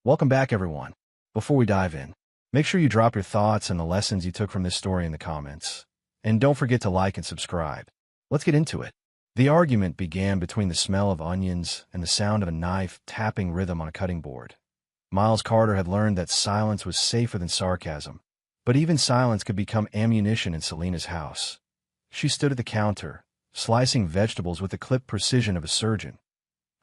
Welcome back, everyone. Before we dive in, make sure you drop your thoughts and the lessons you took from this story in the comments. And don't forget to like and subscribe. Let's get into it. The argument began between the smell of onions and the sound of a knife tapping rhythm on a cutting board. Miles Carter had learned that silence was safer than sarcasm, but even silence could become ammunition in Selena's house. She stood at the counter, slicing vegetables with the clipped precision of a surgeon.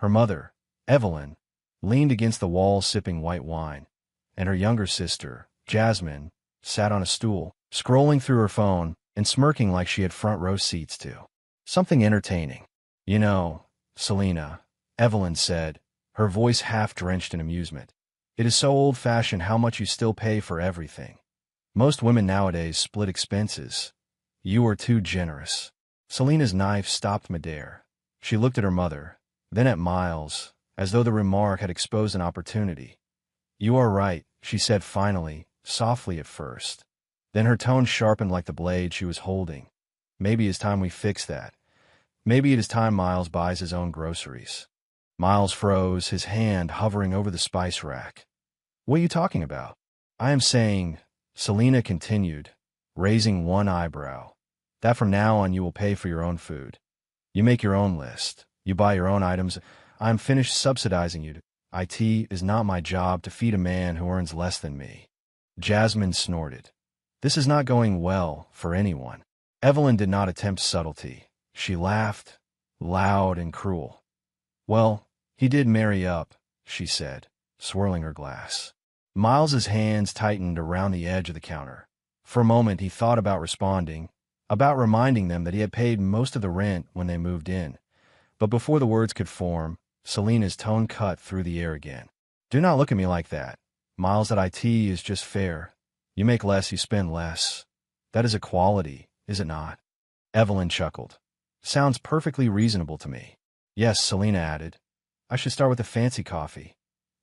Her mother, Evelyn, leaned against the wall sipping white wine, and her younger sister, Jasmine, sat on a stool, scrolling through her phone and smirking like she had front row seats to something entertaining. "You know, Selena," Evelyn said, her voice half drenched in amusement, "it is so old-fashioned how much you still pay for everything. Most women nowadays split expenses. You are too generous." Selena's knife stopped midair. She looked at her mother, then at Miles, as though the remark had exposed an opportunity. "You are right," she said finally, softly at first. Then her tone sharpened like the blade she was holding. "Maybe it's time we fix that. Maybe it is time Miles buys his own groceries." Miles froze, his hand hovering over the spice rack. "What are you talking about?" "I am saying," Selena continued, raising one eyebrow, "that from now on you will pay for your own food. You make your own list. You buy your own items. I am finished subsidizing you. It is not my job to feed a man who earns less than me." Jasmine snorted. "This is not going well for anyone." Evelyn did not attempt subtlety. She laughed, loud and cruel. "Well, he did marry up," she said, swirling her glass. Miles's hands tightened around the edge of the counter. For a moment he thought about responding, about reminding them that he had paid most of the rent when they moved in. But before the words could form, Selena's tone cut through the air again. "Do not look at me like that. Miles, that IT is just fair. You make less, you spend less. That is equality, is it not?" Evelyn chuckled. "Sounds perfectly reasonable to me." "Yes," Selena added. "I should start with the fancy coffee.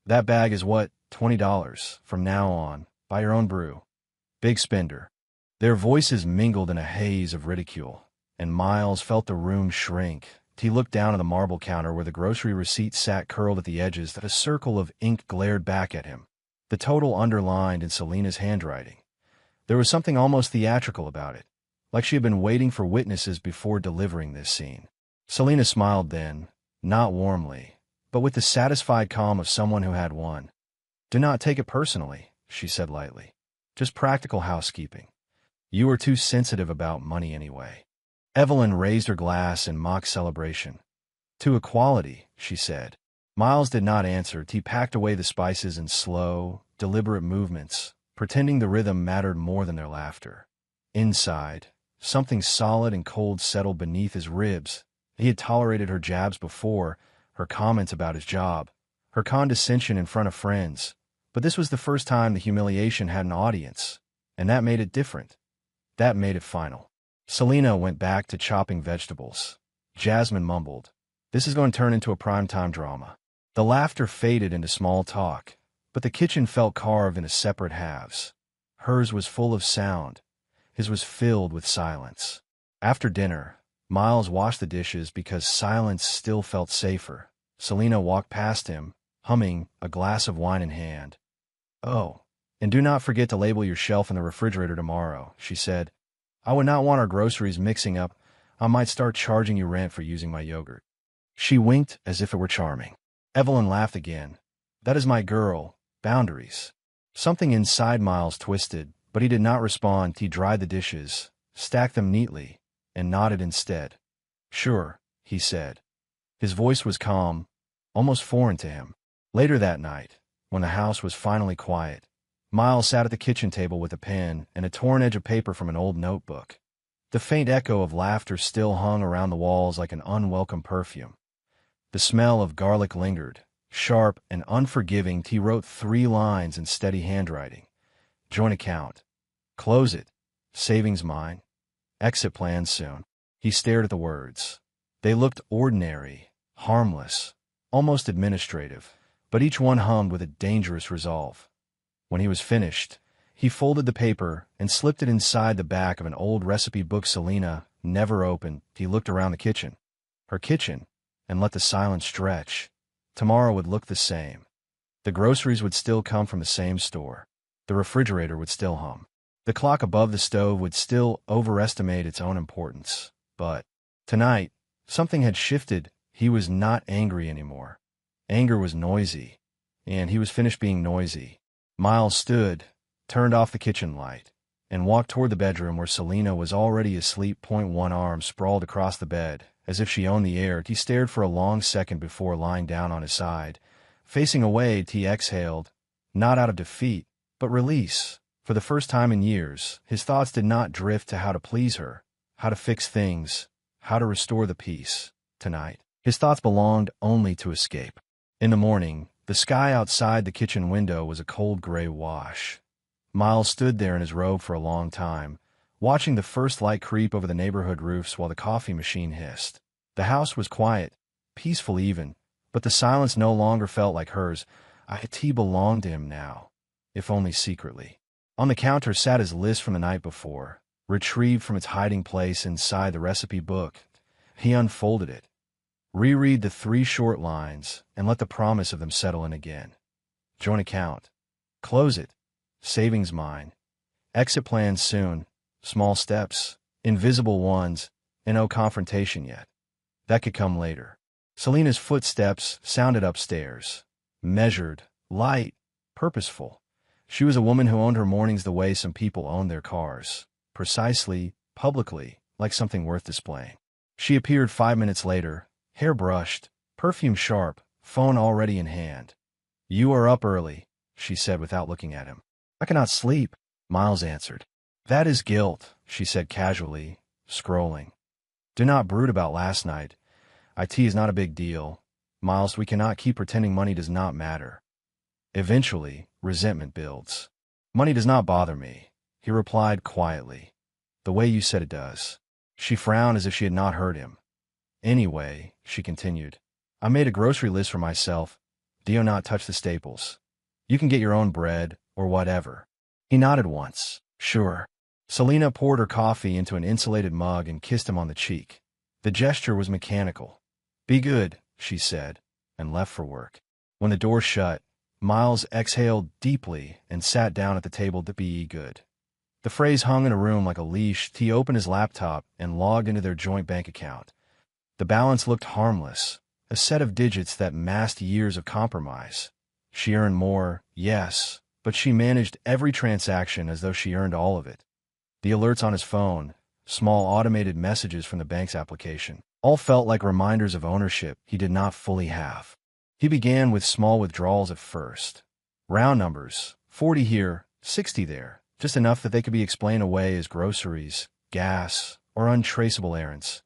That bag is what, $20 from now on. Buy your own brew. Big spender." Their voices mingled in a haze of ridicule, and Miles felt the room shrink. He looked down at the marble counter where the grocery receipt sat curled at the edges that a circle of ink glared back at him, the total underlined in Selena's handwriting. There was something almost theatrical about it, like she had been waiting for witnesses before delivering this scene. Selena smiled then, not warmly, but with the satisfied calm of someone who had won. "Do not take it personally," she said lightly. "Just practical housekeeping. You are too sensitive about money anyway." Evelyn raised her glass in mock celebration. "To equality," she said. Miles did not answer. He packed away the spices in slow, deliberate movements, pretending the rhythm mattered more than their laughter. Inside, something solid and cold settled beneath his ribs. He had tolerated her jabs before, her comments about his job, her condescension in front of friends, but this was the first time the humiliation had an audience, and that made it different. That made it final. Selena went back to chopping vegetables. Jasmine mumbled, "This is going to turn into a primetime drama." The laughter faded into small talk, but the kitchen felt carved into separate halves. Hers was full of sound. His was filled with silence. After dinner, Miles washed the dishes because silence still felt safer. Selena walked past him, humming, a glass of wine in hand. "Oh, and do not forget to label your shelf in the refrigerator tomorrow," she said. "I would not want our groceries mixing up. I might start charging you rent for using my yogurt." She winked as if it were charming. Evelyn laughed again. "That is my girl. Boundaries." Something inside Miles twisted, but he did not respond. He dried the dishes, stacked them neatly, and nodded instead. "Sure," he said. His voice was calm, almost foreign to him. Later that night, when the house was finally quiet, Miles sat at the kitchen table with a pen and a torn edge of paper from an old notebook. The faint echo of laughter still hung around the walls like an unwelcome perfume. The smell of garlic lingered, sharp and unforgiving. He wrote 3 lines in steady handwriting. Joint account. Close it. Savings mine. Exit plan soon. He stared at the words. They looked ordinary, harmless, almost administrative, but each one hummed with a dangerous resolve. When he was finished, he folded the paper and slipped it inside the back of an old recipe book Selena never opened. He looked around the kitchen. Her kitchen, and let the silence stretch. Tomorrow would look the same. The groceries would still come from the same store. The refrigerator would still hum. The clock above the stove would still overestimate its own importance. But tonight, something had shifted. He was not angry anymore. Anger was noisy, and he was finished being noisy. Miles stood, turned off the kitchen light, and walked toward the bedroom where Selena was already asleep. One arm sprawled across the bed, as if she owned the air. He stared for a long second before lying down on his side. Facing away, he exhaled, not out of defeat, but release. For the first time in years, his thoughts did not drift to how to please her, how to fix things, how to restore the peace. Tonight, his thoughts belonged only to escape. In the morning, the sky outside the kitchen window was a cold gray wash. Miles stood there in his robe for a long time, watching the first light creep over the neighborhood roofs while the coffee machine hissed. The house was quiet, peaceful even, but the silence no longer felt like hers. It belonged to him now, if only secretly. On the counter sat his list from the night before, retrieved from its hiding place inside the recipe book. He unfolded it, reread the 3 short lines, and let the promise of them settle in again. Joint account. Close it. Savings mine. Exit plans soon. Small steps. Invisible ones. And no confrontation yet. That could come later. Selena's footsteps sounded upstairs. Measured, light, purposeful. She was a woman who owned her mornings the way some people own their cars. Precisely, publicly, like something worth displaying. She appeared 5 minutes later, hair brushed, perfume sharp, phone already in hand. "You are up early," she said without looking at him. "I cannot sleep," Miles answered. "That is guilt," she said casually, scrolling. "Do not brood about last night. It is not a big deal. Miles, we cannot keep pretending money does not matter. Eventually, resentment builds. Money does not bother me," he replied quietly. "The way you said it does." She frowned as if she had not heard him. "Anyway," she continued, "I made a grocery list for myself. Do not touch the staples. You can get your own bread, or whatever." He nodded once. "Sure." Selena poured her coffee into an insulated mug and kissed him on the cheek. The gesture was mechanical. "Be good," she said, and left for work. When the door shut, Miles exhaled deeply and sat down at the table to be good. The phrase hung in a room like a leash. He opened his laptop and logged into their joint bank account. The balance looked harmless, a set of digits that masked years of compromise. She earned more, yes, but she managed every transaction as though she earned all of it. The alerts on his phone, small automated messages from the bank's application, all felt like reminders of ownership he did not fully have. He began with small withdrawals at first. Round numbers, 40 here, 60 there, just enough that they could be explained away as groceries, gas, or untraceable errands.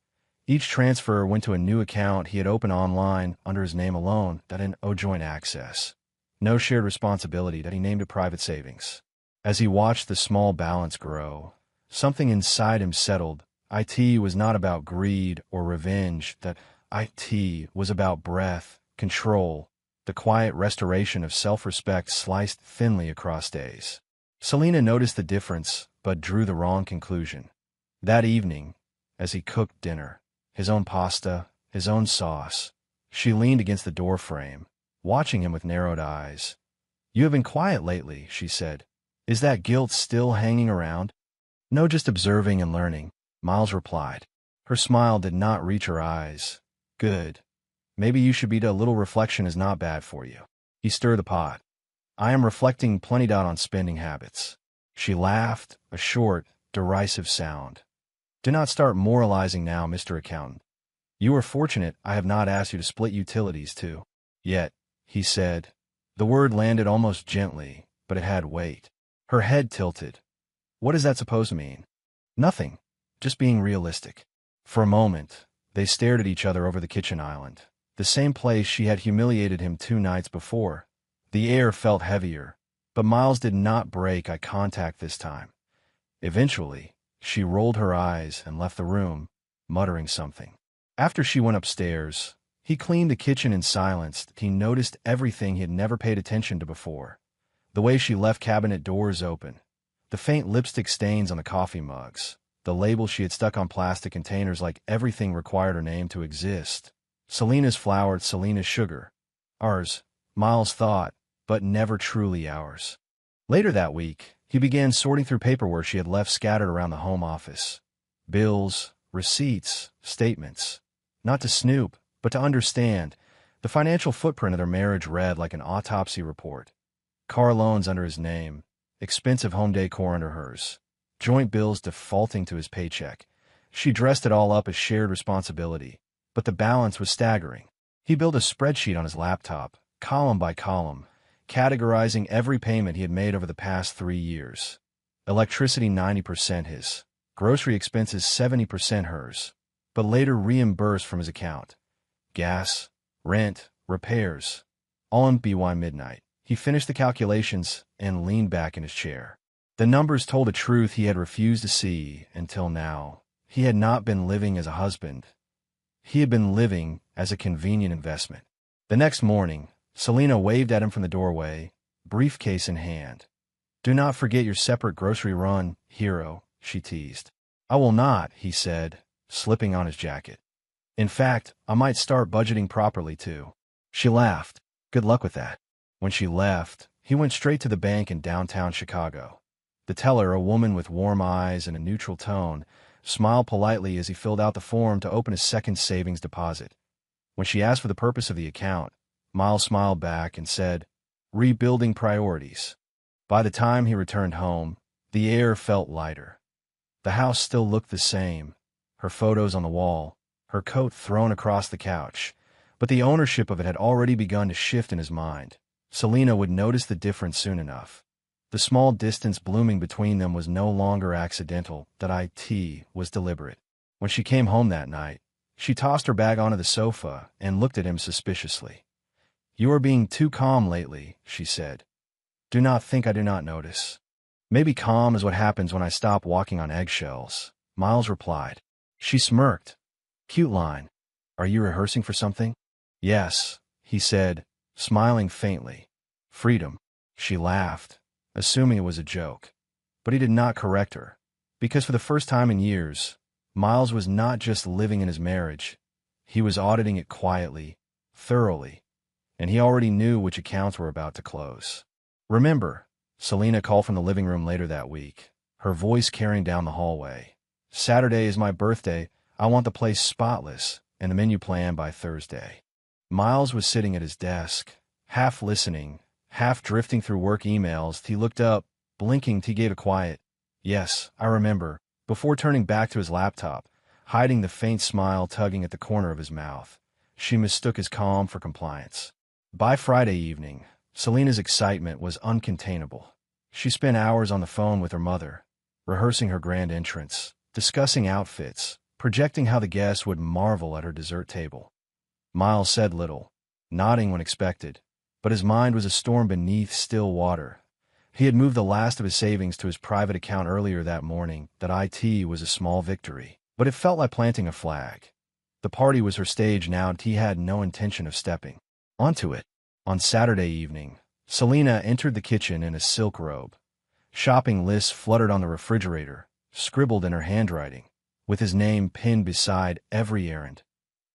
Each transfer went to a new account he had opened online under his name alone, that had no joint access. No shared responsibility that he named a private savings. As he watched the small balance grow, something inside him settled. It was not about greed or revenge, that it was about breath, control, the quiet restoration of self-respect sliced thinly across days. Selena noticed the difference, but drew the wrong conclusion. That evening, as he cooked dinner, his own pasta, his own sauce, she leaned against the doorframe, watching him with narrowed eyes. "You have been quiet lately," she said. "Is that guilt still hanging around?" "No, just observing and learning," Miles replied. Her smile did not reach her eyes. "Good. Maybe you should be. A little reflection is not bad for you." He stirred the pot. "I am reflecting plenty on spending habits." She laughed, a short, derisive sound. "Do not start moralizing now, Mr. Accountant. You are fortunate I have not asked you to split utilities too. Yet," he said. The word landed almost gently, but it had weight. Her head tilted. "What is that supposed to mean?" "Nothing. Just being realistic." For a moment, they stared at each other over the kitchen island, the same place she had humiliated him 2 nights before. The air felt heavier, but Miles did not break eye contact this time. Eventually, she rolled her eyes and left the room, muttering something. After she went upstairs, he cleaned the kitchen in silence. He noticed everything he had never paid attention to before. The way she left cabinet doors open, the faint lipstick stains on the coffee mugs, the labels she had stuck on plastic containers like everything required her name to exist. Selena's flour, Selena's sugar. Ours, Miles thought, but never truly ours. Later that week, he began sorting through paperwork she had left scattered around the home office. Bills, receipts, statements. Not to snoop, but to understand. The financial footprint of their marriage read like an autopsy report. Car loans under his name, expensive home decor under hers, joint bills defaulting to his paycheck. She dressed it all up as shared responsibility, but the balance was staggering. He built a spreadsheet on his laptop, column by column, categorizing every payment he had made over the past 3 years. Electricity 90% his, grocery expenses 70% hers, but later reimbursed from his account. Gas, rent, repairs, all in by midnight. He finished the calculations and leaned back in his chair. The numbers told a truth he had refused to see until now. He had not been living as a husband. He had been living as a convenient investment. The next morning, Selena waved at him from the doorway, briefcase in hand. "Do not forget your separate grocery run, hero," she teased. "I will not," he said, slipping on his jacket. "In fact, I might start budgeting properly, too." She laughed. "Good luck with that." When she left, he went straight to the bank in downtown Chicago. The teller, a woman with warm eyes and a neutral tone, smiled politely as he filled out the form to open his second savings deposit. When she asked for the purpose of the account, Miles smiled back and said, "Rebuilding priorities." By the time he returned home, the air felt lighter. The house still looked the same, her photos on the wall, her coat thrown across the couch, but the ownership of it had already begun to shift in his mind. Selena would notice the difference soon enough. The small distance blooming between them was no longer accidental, that it was deliberate. When she came home that night, she tossed her bag onto the sofa and looked at him suspiciously. "You are being too calm lately," she said. "Do not think I do not notice." "Maybe calm is what happens when I stop walking on eggshells," Miles replied. She smirked. "Cute line. Are you rehearsing for something?" "Yes," he said, smiling faintly. "Freedom." She laughed, assuming it was a joke. But he did not correct her, because for the first time in years, Miles was not just living in his marriage. He was auditing it quietly, thoroughly, and he already knew which accounts were about to close. "Remember," Selena called from the living room later that week, her voice carrying down the hallway. "Saturday is my birthday. I want the place spotless, and the menu planned by Thursday." Miles was sitting at his desk, half listening, half drifting through work emails. He looked up, blinking. He gave a quiet, "Yes, I remember," before turning back to his laptop, hiding the faint smile tugging at the corner of his mouth. She mistook his calm for compliance. By Friday evening, Selena's excitement was uncontainable. She spent hours on the phone with her mother, rehearsing her grand entrance, discussing outfits, projecting how the guests would marvel at her dessert table. Miles said little, nodding when expected, but his mind was a storm beneath still water. He had moved the last of his savings to his private account earlier that morning. That it was a small victory, but it felt like planting a flag. The party was her stage now, and he had no intention of stepping onto it. On Saturday evening, Selena entered the kitchen in a silk robe. Shopping lists fluttered on the refrigerator, scribbled in her handwriting, with his name pinned beside every errand.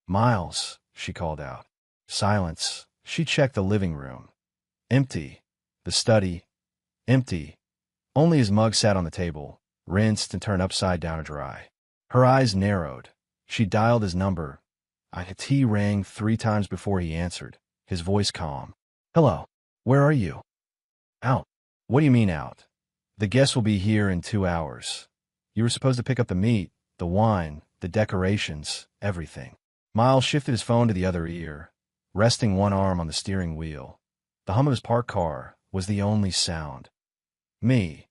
"Miles," she called out. Silence. She checked the living room. Empty. The study. Empty. Only his mug sat on the table, rinsed and turned upside down to dry. Her eyes narrowed. She dialed his number. It rang 3 times before he answered, his voice calm. "Hello. Where are you?" "Out." "What do you mean out?" "The guests will be here in 2 hours. You were supposed to pick up the meat, the wine, the decorations, everything." Miles shifted his phone to the other ear, resting one arm on the steering wheel. The hum of his parked car was the only sound. "Me?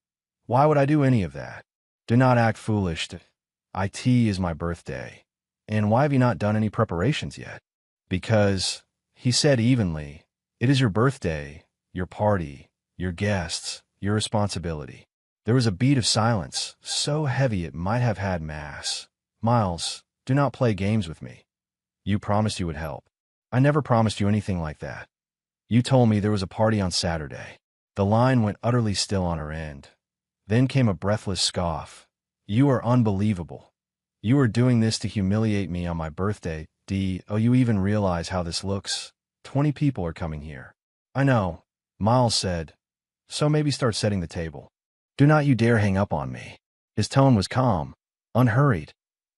Why would I do any of that? Do not act foolish. It is my birthday. And why have you not done any preparations yet?" "Because," he said evenly, "it is your birthday, your party, your guests, your responsibility." There was a beat of silence, so heavy it might have had mass. "Miles, do not play games with me. You promised you would help." "I never promised you anything like that. You told me there was a party on Saturday." The line went utterly still on her end. Then came a breathless scoff. "You are unbelievable. You are doing this to humiliate me on my birthday. You even realize how this looks? 20 people are coming here." "I know. Miles said, "So maybe start setting the table. Do not you dare hang up on me." His tone was calm, unhurried.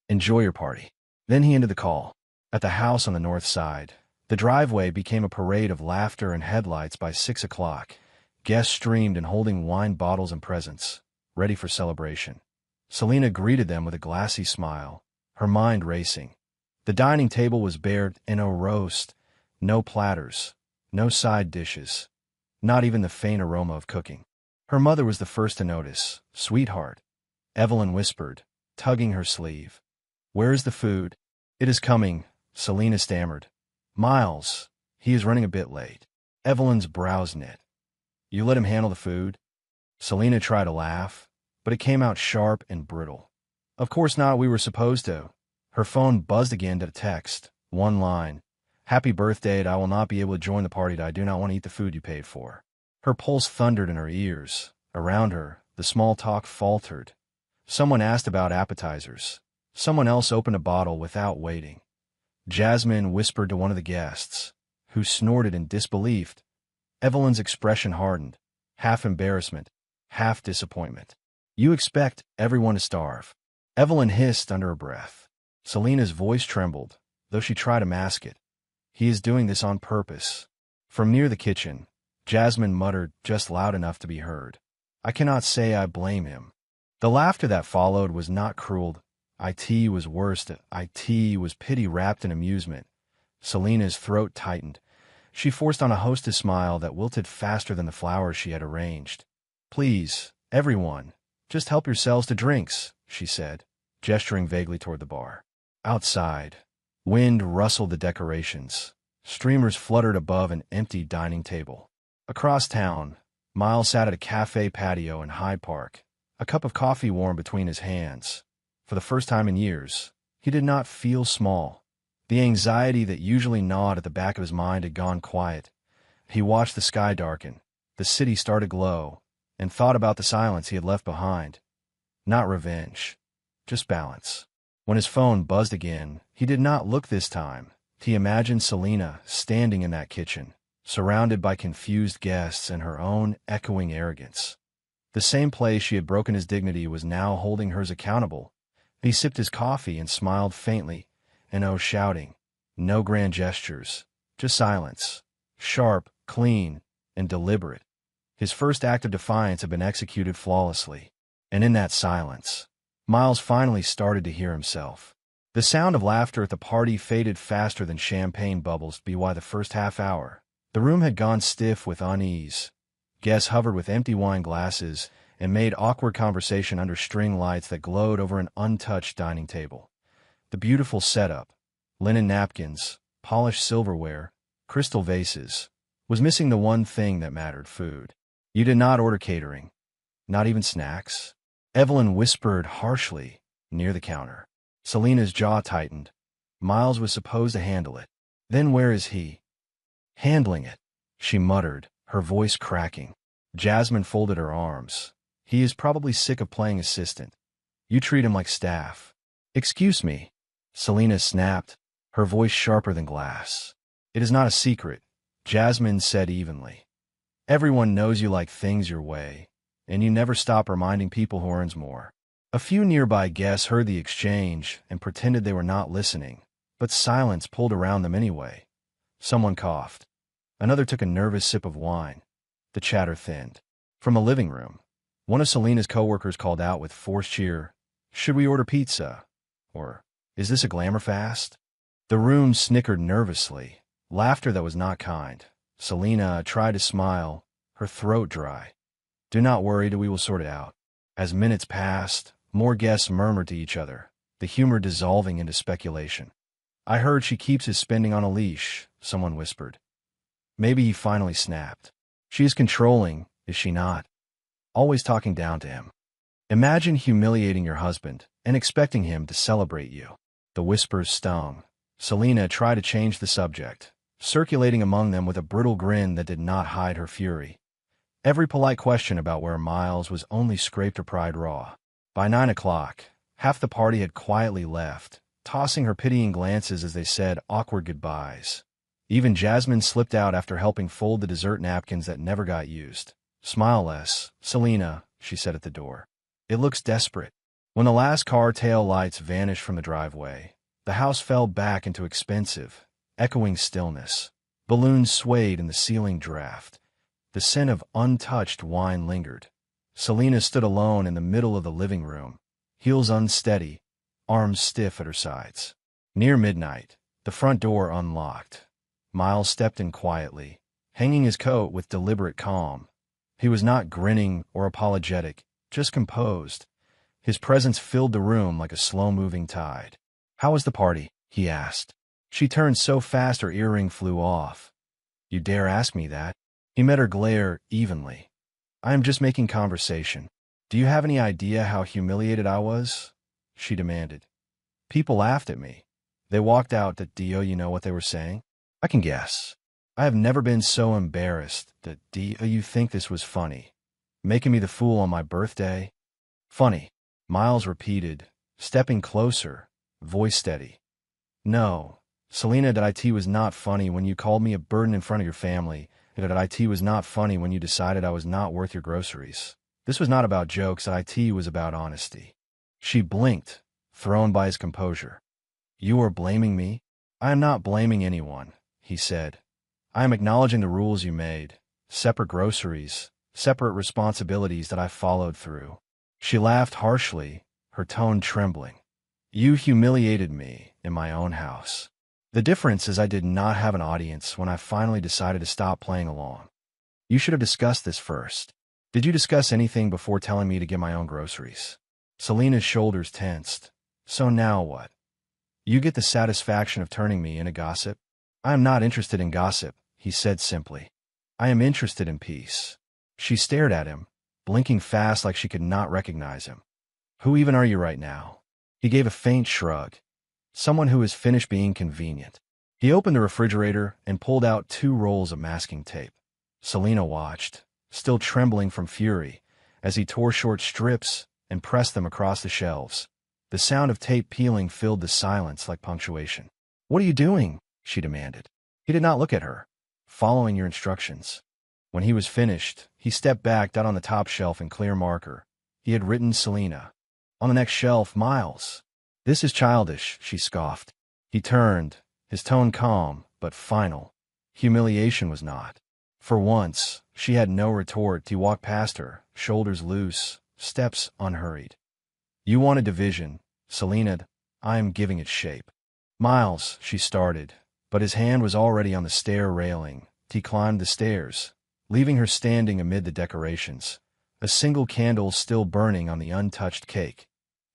"Enjoy your party." Then he ended the call. At the house on the north side, the driveway became a parade of laughter and headlights by 6 o'clock. Guests streamed in holding wine bottles and presents, ready for celebration. Selena greeted them with a glassy smile, her mind racing. The dining table was bare and no roast, no platters, no side dishes, not even the faint aroma of cooking. Her mother was the first to notice. "Sweetheart," Evelyn whispered, tugging her sleeve. "Where is the food?" "It is coming," Selena stammered. "Miles, he is running a bit late." Evelyn's brows knit. "You let him handle the food?" Selena tried to laugh, but it came out sharp and brittle. "Of course not, we were supposed to." Her phone buzzed again to a text. One line. "Happy birthday, I will not be able to join the party. I do not want to eat the food you paid for." Her pulse thundered in her ears. Around her, the small talk faltered. Someone asked about appetizers. Someone else opened a bottle without waiting. Jasmine whispered to one of the guests, who snorted in disbelief. Evelyn's expression hardened, half embarrassment, half disappointment. "You expect everyone to starve." Evelyn hissed under her breath. Selena's voice trembled, though she tried to mask it. "He is doing this on purpose." From near the kitchen, Jasmine muttered just loud enough to be heard, "I cannot say I blame him." The laughter that followed was not cruel. It was worse. It was pity wrapped in amusement. Selena's throat tightened. She forced on a hostess smile that wilted faster than the flowers she had arranged. "Please, everyone, just help yourselves to drinks," she said, gesturing vaguely toward the bar. Outside, wind rustled the decorations. Streamers fluttered above an empty dining table. Across town, Miles sat at a cafe patio in Hyde Park, a cup of coffee warm between his hands. For the first time in years, he did not feel small. The anxiety that usually gnawed at the back of his mind had gone quiet. He watched the sky darken, the city start to glow, and thought about the silence he had left behind. Not revenge, just balance. When his phone buzzed again, he did not look this time. He imagined Selena standing in that kitchen, surrounded by confused guests and her own echoing arrogance. The same place she had broken his dignity was now holding hers accountable. He sipped his coffee and smiled faintly, and no shouting, no grand gestures, just silence, sharp, clean, and deliberate. His first act of defiance had been executed flawlessly, and in that silence, Miles finally started to hear himself. The sound of laughter at the party faded faster than champagne bubbles by the first half hour. The room had gone stiff with unease. Guests hovered with empty wine glasses and made awkward conversation under string lights that glowed over an untouched dining table. The beautiful setup, linen napkins, polished silverware, crystal vases, was missing the one thing that mattered: food. "You did not order catering? Not even snacks?" Evelyn whispered harshly, near the counter. Selena's jaw tightened. Miles was supposed to handle it. "Then where is he?" "Handling it," she muttered, her voice cracking. Jasmine folded her arms. "He is probably sick of playing assistant. You treat him like staff." "Excuse me," Selena snapped, her voice sharper than glass. "It is not a secret," Jasmine said evenly. "Everyone knows you like things your way, and you never stop reminding people who earns more." A few nearby guests heard the exchange and pretended they were not listening, but silence pulled around them anyway. Someone coughed. Another took a nervous sip of wine. The chatter thinned. From a living room, one of Selena's coworkers called out with forced cheer, "Should we order pizza?" Or, "Is this a glamour fast?" The room snickered nervously, laughter that was not kind. Selena tried to smile, her throat dry. "Do not worry, we will sort it out." As minutes passed, more guests murmured to each other, the humor dissolving into speculation. "I heard she keeps his spending on a leash," someone whispered. Maybe he finally snapped. "She is controlling, is she not? Always talking down to him. Imagine humiliating your husband and expecting him to celebrate you." The whispers stung. Selena tried to change the subject, circulating among them with a brittle grin that did not hide her fury. Every polite question about where Miles was only scraped her pride raw. By 9 o'clock, half the party had quietly left, tossing her pitying glances as they said awkward goodbyes. Even Jasmine slipped out after helping fold the dessert napkins that never got used. Smile less, Selena, she said at the door. It looks desperate. When the last car tail lights vanished from the driveway, the house fell back into expensive, echoing stillness. Balloons swayed in the ceiling draft. The scent of untouched wine lingered. Selena stood alone in the middle of the living room, heels unsteady, arms stiff at her sides. Near midnight, the front door unlocked. Miles stepped in quietly, hanging his coat with deliberate calm. He was not grinning or apologetic, just composed. His presence filled the room like a slow-moving tide. "How was the party?" he asked. She turned so fast her earring flew off. "You dare ask me that?" He met her glare evenly. "I am just making conversation. Do you have any idea how humiliated I was?" she demanded. "People laughed at me. They walked out. Do you know what they were saying?" "I can guess. I have never been so embarrassed. Do you think this was funny? Making me the fool on my birthday?" "Funny," Miles repeated, stepping closer, voice steady. "No, Selena, it was not funny when you called me a burden in front of your family. It was not funny when you decided I was not worth your groceries. This was not about jokes. It was about honesty." She blinked, thrown by his composure. "You are blaming me?" "I am not blaming anyone," he said. "I am acknowledging the rules you made. Separate groceries, separate responsibilities that I followed through." She laughed harshly, her tone trembling. "You humiliated me in my own house. The difference is I did not have an audience when I finally decided to stop playing along. You should have discussed this first. Did you discuss anything before telling me to get my own groceries?" Selena's shoulders tensed. "So now what? You get the satisfaction of turning me into gossip?" "I am not interested in gossip," he said simply. "I am interested in peace." She stared at him, blinking fast like she could not recognize him. "Who even are you right now?" He gave a faint shrug. "Someone who has finished being convenient." He opened the refrigerator and pulled out 2 rolls of masking tape. Selena watched, still trembling from fury, as he tore short strips and pressed them across the shelves. The sound of tape peeling filled the silence like punctuation. "What are you doing?" she demanded. He did not look at her. "Following your instructions." When he was finished, he stepped back down on the top shelf in clear marker. He had written Selena. On the next shelf, Miles. "This is childish," she scoffed. He turned, his tone calm, but final. Humiliation was not. For once, she had no retort. He walked past her, shoulders loose, steps unhurried. "You want a division, Selena. I am giving it shape." "Miles," she started, but his hand was already on the stair railing. He climbed the stairs, leaving her standing amid the decorations, a single candle still burning on the untouched cake.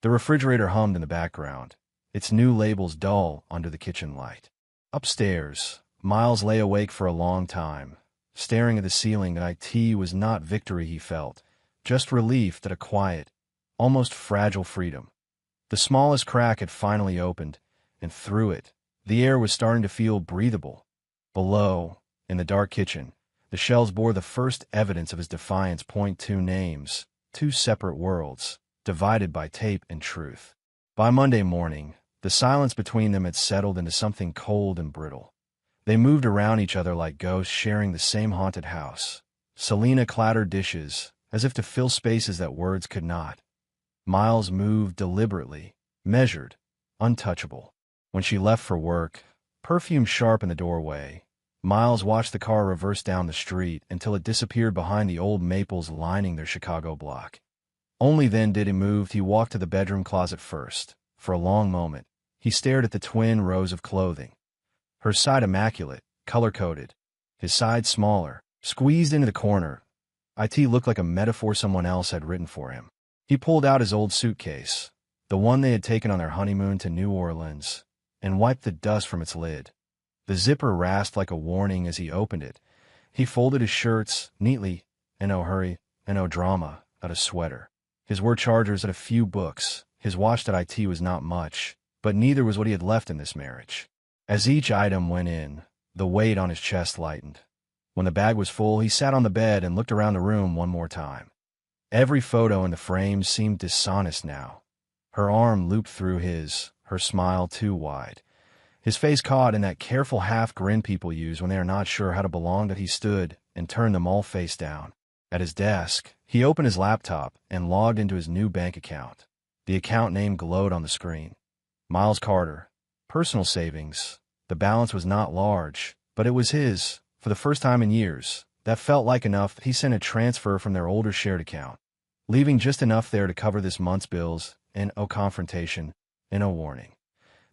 The refrigerator hummed in the background, its new labels dull under the kitchen light. Upstairs, Miles lay awake for a long time, staring at the ceiling. It was not victory he felt, just relief that a quiet, almost fragile freedom. The smallest crack had finally opened, and through it, the air was starting to feel breathable. Below, in the dark kitchen, the shelves bore the first evidence of his defiance. 2 names, 2 separate worlds, divided by tape and truth. By Monday morning, the silence between them had settled into something cold and brittle. They moved around each other like ghosts sharing the same haunted house. Selena clattered dishes, as if to fill spaces that words could not. Miles moved deliberately, measured, untouchable. When she left for work, perfume sharp in the doorway, Miles watched the car reverse down the street until it disappeared behind the old maples lining their Chicago block. Only then did he move. He walked to the bedroom closet first. For a long moment, he stared at the twin rows of clothing. Her side immaculate, color-coded. His side smaller, squeezed into the corner. It looked like a metaphor someone else had written for him. He pulled out his old suitcase, the one they had taken on their honeymoon to New Orleans, and wiped the dust from its lid. The zipper rasped like a warning as he opened it. He folded his shirts neatly, and no hurry, and no drama, out a sweater. His word chargers at a few books. His watch at was not much, but neither was what he had left in this marriage. As each item went in, the weight on his chest lightened. When the bag was full, he sat on the bed and looked around the room one more time. Every photo in the frames seemed dishonest now. Her arm looped through his, her smile too wide. his face caught in that careful half-grin people use when they are not sure how to belong. That he stood and turned them all face down. At his desk, he opened his laptop and logged into his new bank account. The account name glowed on the screen. Miles Carter. Personal savings. The balance was not large, but it was his, for the first time in years. That felt like enough. He sent a transfer from their older shared account, leaving just enough there to cover this month's bills, and no confrontation, and no warning.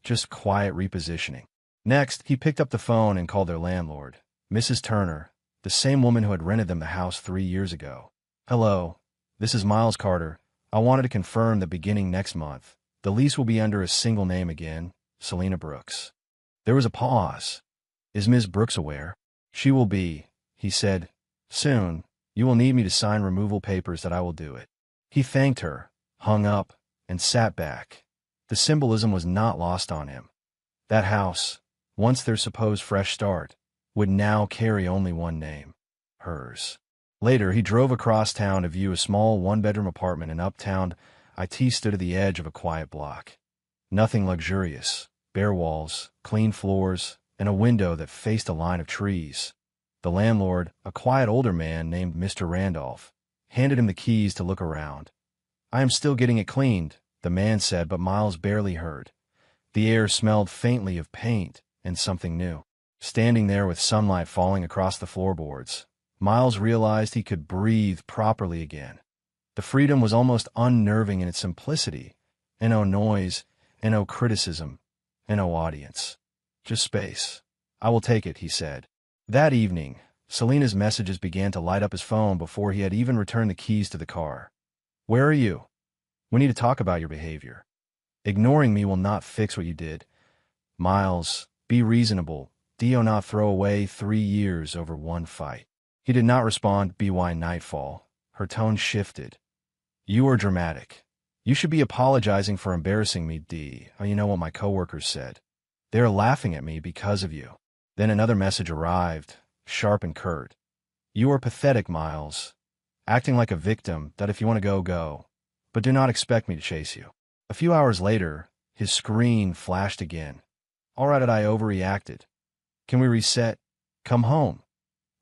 Just quiet repositioning. Next, he picked up the phone and called their landlord, Mrs. Turner, the same woman who had rented them the house 3 years ago. "Hello, this is Miles Carter. I wanted to confirm that beginning next month, the lease will be under a single name again, Selena Brooks." There was a pause. "Is Ms. Brooks aware?" "She will be," he said. "Soon. You will need me to sign removal papers that I will do it." He thanked her, hung up, and sat back. The symbolism was not lost on him. That house, once their supposed fresh start, would now carry only one name: hers. Later, he drove across town to view a small one-bedroom apartment in Uptown. It stood at the edge of a quiet block. Nothing luxurious, bare walls, clean floors, and a window that faced a line of trees. The landlord, a quiet older man named Mr. Randolph, handed him the keys to look around. "I am still getting it cleaned," the man said, but Miles barely heard. The air smelled faintly of paint and something new. Standing there with sunlight falling across the floorboards, Miles realized he could breathe properly again. The freedom was almost unnerving in its simplicity, and no noise, and no criticism, and no audience. Just space. "I will take it," he said. That evening, Selena's messages began to light up his phone before he had even returned the keys to the car. "Where are you? We need to talk about your behavior. Ignoring me will not fix what you did. Miles, be reasonable. Do not throw away 3 years over one fight." He did not respond. By nightfall, her tone shifted. "You are dramatic. You should be apologizing for embarrassing me, D. Oh, you know what my coworkers said. They are laughing at me because of you." Then another message arrived, sharp and curt. "You are pathetic, Miles. Acting like a victim, that if you want to go, go. But do not expect me to chase you." A few hours later, his screen flashed again. "All right, I overreacted. Can we reset? Come home.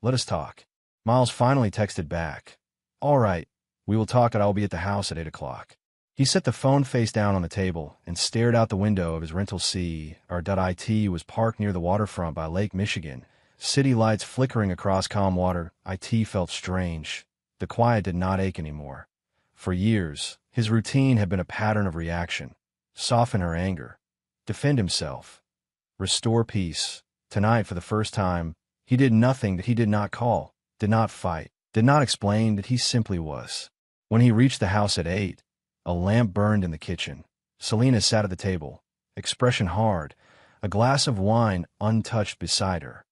Let us talk." Miles finally texted back. "All right, we will talk and I will be at the house at 8 o'clock. He set the phone face down on the table and stared out the window of his rental It was parked near the waterfront by Lake Michigan, city lights flickering across calm water. It felt strange. The quiet did not ache anymore. For years, his routine had been a pattern of reaction. Soften her anger. Defend himself. Restore peace. Tonight, for the first time, he did nothing that he did not call, did not fight, did not explain, that he simply was. When he reached the house at 8, a lamp burned in the kitchen. Selena sat at the table, expression hard, a glass of wine untouched beside her.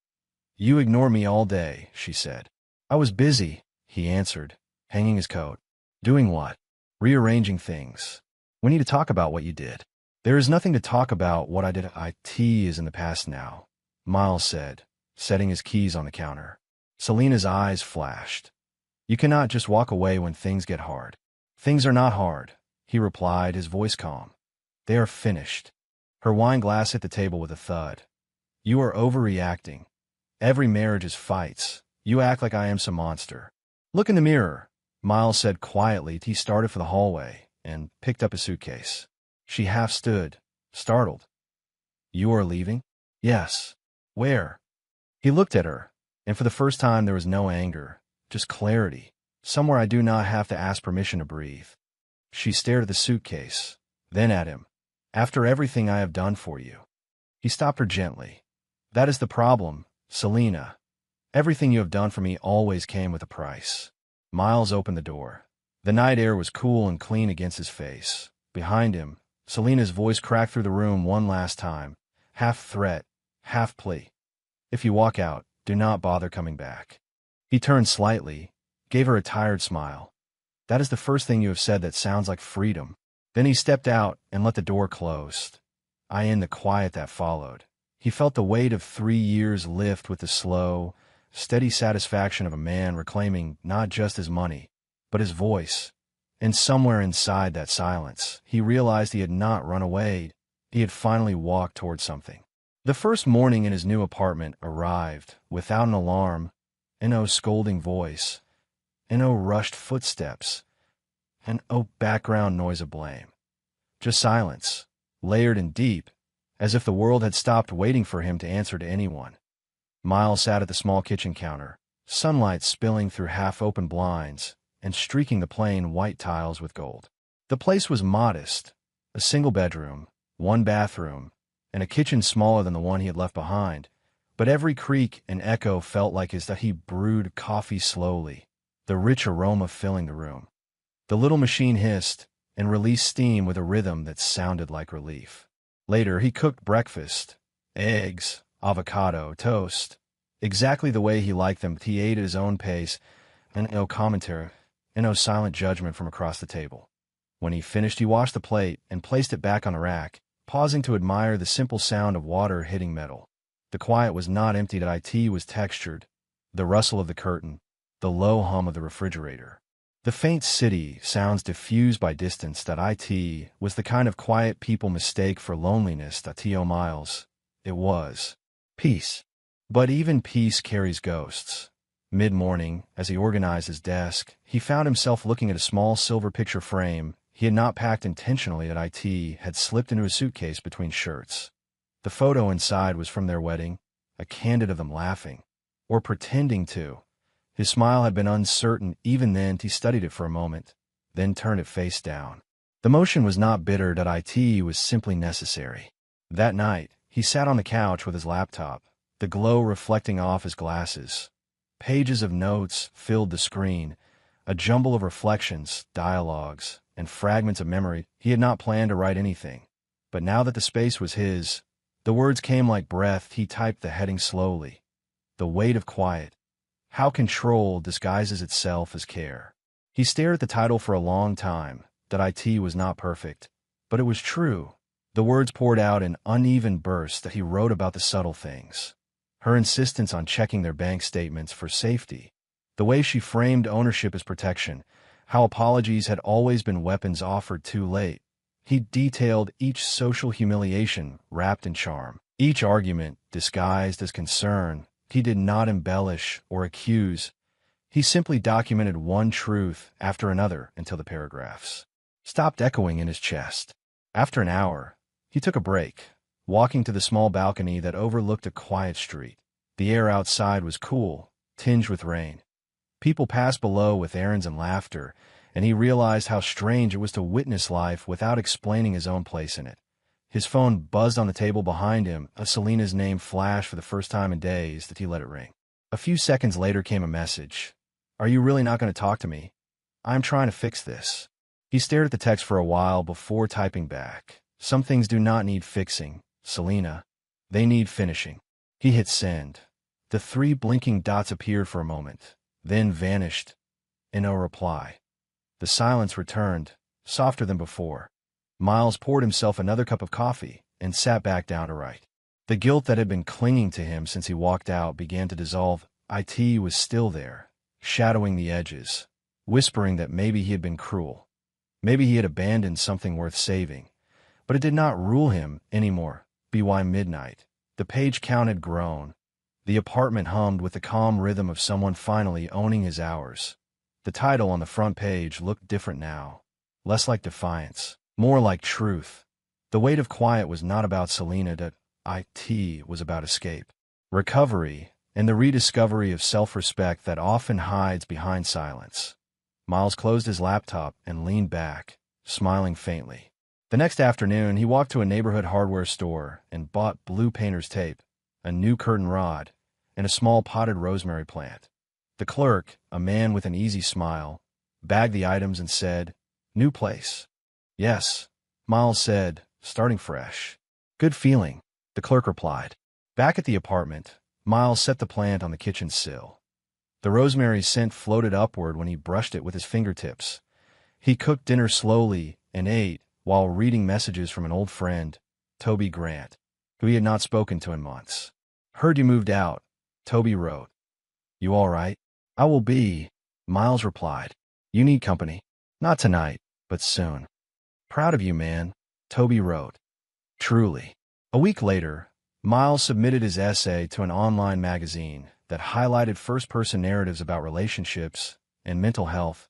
"You ignore me all day," she said. "I was busy," he answered, hanging his coat. "Doing what?" "Rearranging things. We need to talk about what you did." "There is nothing to talk about. What I did. It is in the past now," Miles said, setting his keys on the counter. Selena's eyes flashed. "You cannot just walk away when things get hard." "Things are not hard," he replied, his voice calm. "They are finished." Her wine glass hit the table with a thud. "You are overreacting. Every marriage is fights. You act like I am some monster." "Look in the mirror," Miles said quietly. He started for the hallway and picked up a suitcase. She half stood, startled. "You are leaving?" "Yes." "Where?" He looked at her, and for the first time there was no anger, just clarity. "Somewhere I do not have to ask permission to breathe." She stared at the suitcase, then at him. "After everything I have done for you." He stopped her gently. "That is the problem, Selena. Everything you have done for me always came with a price." Miles opened the door. The night air was cool and clean against his face. Behind him, Selena's voice cracked through the room one last time, half threat, half plea. "If you walk out, do not bother coming back." He turned slightly, gave her a tired smile. "That is the first thing you have said that sounds like freedom." Then he stepped out and let the door close. In the quiet that followed, he felt the weight of 3 years lift with the slow, steady satisfaction of a man reclaiming not just his money, but his voice. And somewhere inside that silence, he realized he had not run away. He had finally walked toward something. The first morning in his new apartment arrived without an alarm, and no scolding voice, and no rushed footsteps, and no background noise of blame. Just silence, layered and deep, as if the world had stopped waiting for him to answer to anyone. Miles sat at the small kitchen counter, sunlight spilling through half-open blinds and streaking the plain white tiles with gold. The place was modest, a single bedroom, one bathroom, and a kitchen smaller than the one he had left behind, but every creak and echo felt like as that he brewed coffee slowly, the rich aroma filling the room. The little machine hissed and released steam with a rhythm that sounded like relief. Later, he cooked breakfast, eggs, avocado, toast, exactly the way he liked them. He ate at his own pace, and no commentary, and no silent judgment from across the table. When he finished, he washed the plate and placed it back on the rack, pausing to admire the simple sound of water hitting metal. The quiet was not empty. That it was textured, the rustle of the curtain, the low hum of the refrigerator. The faint city sounds diffused by distance. That it was the kind of quiet people mistake for loneliness. T.O. Miles. It was peace. But even peace carries ghosts. Mid-morning, as he organized his desk, he found himself looking at a small silver picture frame he had not packed intentionally. That it had slipped into a suitcase between shirts. The photo inside was from their wedding, a candid of them laughing, or pretending to. His smile had been uncertain. Even then, he studied it for a moment, then turned it face down. The motion was not bitter. That it was simply necessary. That night, he sat on the couch with his laptop, the glow reflecting off his glasses. Pages of notes filled the screen, a jumble of reflections, dialogues, and fragments of memory. He had not planned to write anything, but now that the space was his, the words came like breath. He typed the heading slowly. The weight of quiet. How control disguises itself as care. He stared at the title for a long time. That it was not perfect, but it was true. The words poured out in uneven bursts. That he wrote about the subtle things. Her insistence on checking their bank statements for safety. The way she framed ownership as protection. How apologies had always been weapons offered too late. He detailed each social humiliation wrapped in charm. Each argument disguised as concern. He did not embellish or accuse. He simply documented one truth after another until the paragraphs stopped echoing in his chest. After an hour, he took a break, walking to the small balcony that overlooked a quiet street. The air outside was cool, tinged with rain. People passed below with errands and laughter, and he realized how strange it was to witness life without explaining his own place in it. His phone buzzed on the table behind him. Selena's name flashed for the first time in days. That he let it ring. A few seconds later came a message. "Are you really not going to talk to me? I'm trying to fix this." He stared at the text for a while before typing back. "Some things do not need fixing, Selena. They need finishing." He hit send. The 3 blinking dots appeared for a moment, then vanished, and no reply. The silence returned, softer than before. Miles poured himself another cup of coffee and sat back down to write. The guilt that had been clinging to him since he walked out began to dissolve. It was still there, shadowing the edges, whispering that maybe he had been cruel. Maybe he had abandoned something worth saving. But it did not rule him anymore. By midnight, the page count had grown. The apartment hummed with the calm rhythm of someone finally owning his hours. The title on the front page looked different now, less like defiance, more like truth. The weight of quiet was not about Selena. That it was about escape, recovery, and the rediscovery of self-respect that often hides behind silence. Miles closed his laptop and leaned back, smiling faintly. The next afternoon, he walked to a neighborhood hardware store and bought blue painter's tape, a new curtain rod, and a small potted rosemary plant. The clerk, a man with an easy smile, bagged the items and said, "New place." "Yes," Miles said, starting fresh. "Good feeling," the clerk replied. Back at the apartment, Miles set the plant on the kitchen sill. The rosemary scent floated upward when he brushed it with his fingertips. He cooked dinner slowly and ate while reading messages from an old friend, Toby Grant, who he had not spoken to in months. "Heard you moved out," Toby wrote. "You all right?" "I will be," Miles replied. "You need company. Not tonight, but soon." "Proud of you, man," Toby wrote. Truly. A week later, Miles submitted his essay to an online magazine that highlighted first-person narratives about relationships and mental health.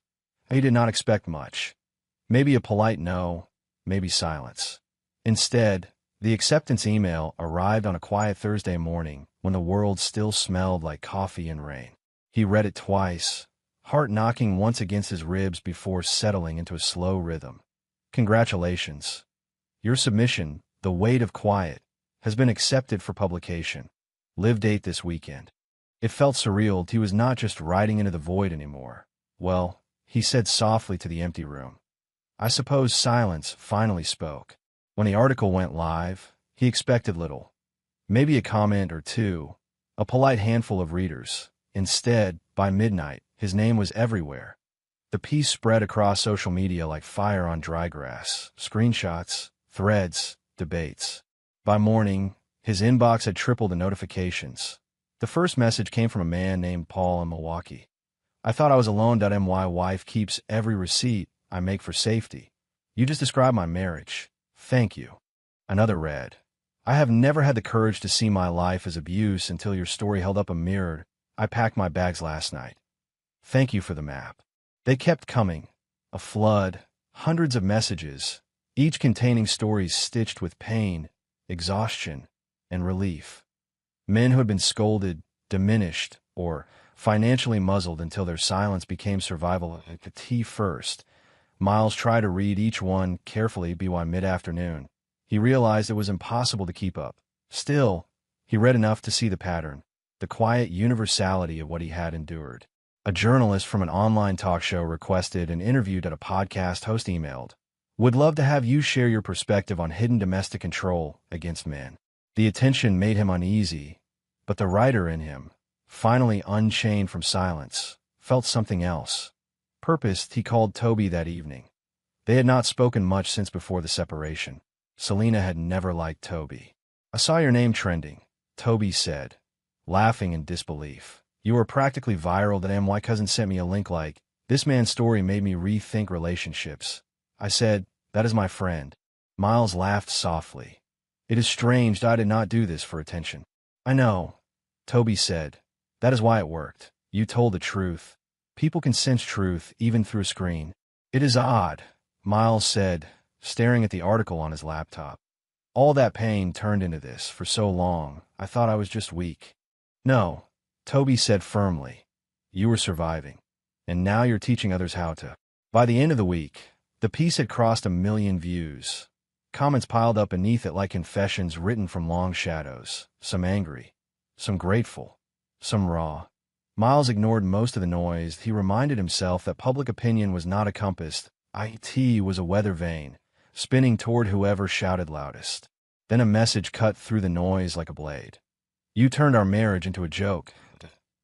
He did not expect much. Maybe a polite no, maybe silence. Instead, the acceptance email arrived on a quiet Thursday morning when the world still smelled like coffee and rain. He read it twice, heart knocking once against his ribs before settling into a slow rhythm. Congratulations. Your submission, The Weight of Quiet, has been accepted for publication. Live date this weekend. It felt surreal. He was not just riding into the void anymore. Well, he said softly to the empty room. I suppose silence finally spoke. When the article went live, he expected little. Maybe a comment or two, a polite handful of readers. Instead, by midnight, his name was everywhere. The piece spread across social media like fire on dry grass. Screenshots, threads, debates. By morning, his inbox had tripled in notifications. The first message came from a man named Paul in Milwaukee. I thought I was alone. My wife keeps every receipt I make for safety. You just described my marriage. Thank you. Another read. I have never had the courage to see my life as abuse until your story held up a mirror. I packed my bags last night. Thank you for the map. They kept coming. A flood, hundreds of messages, each containing stories stitched with pain, exhaustion, and relief. Men who had been scolded, diminished, or financially muzzled until their silence became survival. The tea first. Miles tried to read each one carefully by mid-afternoon. He realized it was impossible to keep up. Still, he read enough to see the pattern, the quiet universality of what he had endured. A journalist from an online talk show requested an interview that a podcast host emailed. Would love to have you share your perspective on hidden domestic control against men. The attention made him uneasy, but the writer in him, finally unchained from silence, felt something else. Purposed, he called Toby that evening. They had not spoken much since before the separation. Selena had never liked Toby. I saw your name trending, Toby said, laughing in disbelief. You were practically viral. That my cousin sent me a link like, this man's story made me rethink relationships. I said, that is my friend. Miles laughed softly. It is strange that I did not do this for attention. I know, Toby said. That is why it worked. You told the truth. People can sense truth even through a screen. It is odd, Miles said, staring at the article on his laptop. All that pain turned into this for so long. I thought I was just weak. No, Toby said firmly. You were surviving. And now you're teaching others how to. By the end of the week, the piece had crossed 1 million views. Comments piled up beneath it like confessions written from long shadows, some angry, some grateful, some raw. Miles ignored most of the noise. He reminded himself that public opinion was not a compass. It was a weather vane, spinning toward whoever shouted loudest. Then a message cut through the noise like a blade. You turned our marriage into a joke,